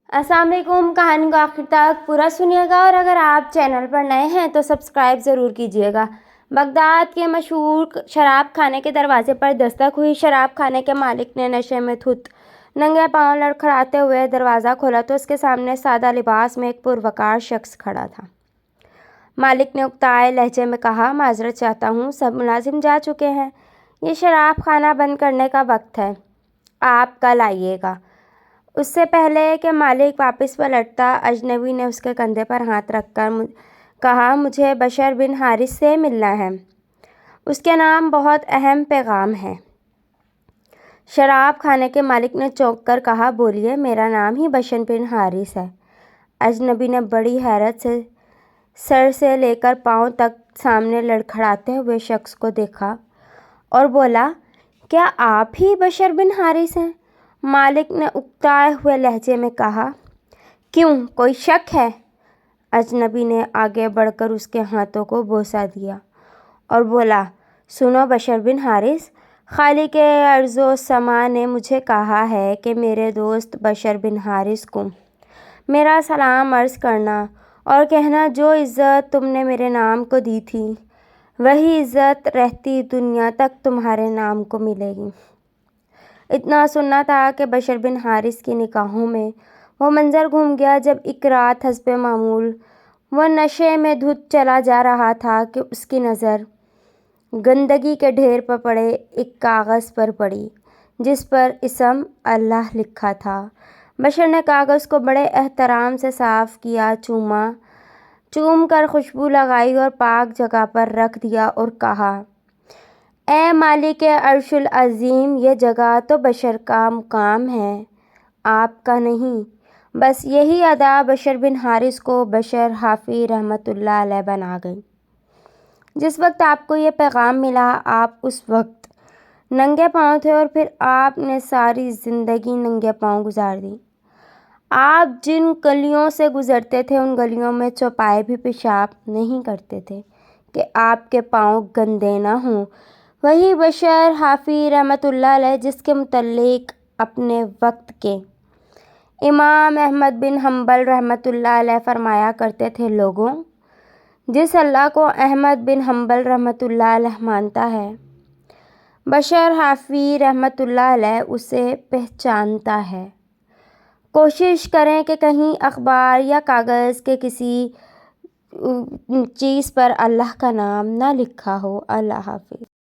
السلام علیکم۔ کہانی کو آخر تک پورا سنیے گا، اور اگر آپ چینل پر نئے ہیں تو سبسکرائب ضرور کیجیے گا۔ بغداد کے مشہور شراب خانے کے دروازے پر دستک ہوئی۔ شراب خانے کے مالک نے نشے میں دھت ننگے پاؤں لڑکھڑاتے ہوئے دروازہ کھولا تو اس کے سامنے سادہ لباس میں ایک پروقار شخص کھڑا تھا۔ مالک نے اکتائے لہجے میں کہا، معذرت چاہتا ہوں، سب ملازم جا چکے ہیں، یہ شراب خانہ بند کرنے کا وقت ہے، آپ کل آئیے گا۔ اس سے پہلے کہ مالک واپس پلٹتا، اجنبی نے اس کے کندھے پر ہاتھ رکھ کر کہا، مجھے بشر بن حارث سے ملنا ہے، اس کے نام بہت اہم پیغام ہے۔ شراب خانے کے مالک نے چونک کر کہا، بولیے، میرا نام ہی بشر بن حارث ہے۔ اجنبی نے بڑی حیرت سے سر سے لے کر پاؤں تک سامنے لڑکھڑاتے ہوئے شخص کو دیکھا اور بولا، کیا آپ ہی بشر بن حارث ہیں؟ مالک نے اکتائے ہوئے لہجے میں کہا، کیوں، کوئی شک ہے؟ اجنبی نے آگے بڑھ کر اس کے ہاتھوں کو بوسہ دیا اور بولا، سنو بشر بن حارث، خالق ارض و سما نے مجھے کہا ہے کہ میرے دوست بشر بن حارث کو میرا سلام عرض کرنا اور کہنا، جو عزت تم نے میرے نام کو دی تھی وہی عزت رہتی دنیا تک تمہارے نام کو ملے گی۔ اتنا سننا تھا کہ بشر بن حارث کی نگاہوں میں وہ منظر گھوم گیا جب ایک رات حسب معمول وہ نشے میں دھت چلا جا رہا تھا کہ اس کی نظر گندگی کے ڈھیر پر پڑے ایک کاغذ پر پڑی جس پر اسم اللہ لکھا تھا۔ بشر نے کاغذ کو بڑے احترام سے صاف کیا، چوم کر خوشبو لگائی اور پاک جگہ پر رکھ دیا اور کہا، اے مالک عرش العظیم، یہ جگہ تو بشر کا مقام ہے، آپ کا نہیں۔ بس یہی ادا بشر بن حارث کو بشر حافی رحمۃ اللہ علیہ بنا گئی۔ جس وقت آپ کو یہ پیغام ملا، آپ اس وقت ننگے پاؤں تھے اور پھر آپ نے ساری زندگی ننگے پاؤں گزار دی۔ آپ جن گلیوں سے گزرتے تھے ان گلیوں میں چوپائے بھی پیشاب نہیں کرتے تھے کہ آپ کے پاؤں گندے نہ ہوں۔ وہی بشر حافی رحمۃ اللہ علیہ جس کے متعلق اپنے وقت کے امام احمد بن حنبل رحمۃ اللہ علیہ فرمایا کرتے تھے، لوگوں، جس اللہ کو احمد بن حنبل رحمۃ اللہ علیہ مانتا ہے، بشر حافی رحمۃ اللہ علیہ اسے پہچانتا ہے۔ کوشش کریں کہ کہیں اخبار یا کاغذ کے کسی چیز پر اللہ کا نام نہ لکھا ہو۔ اللہ حافظ۔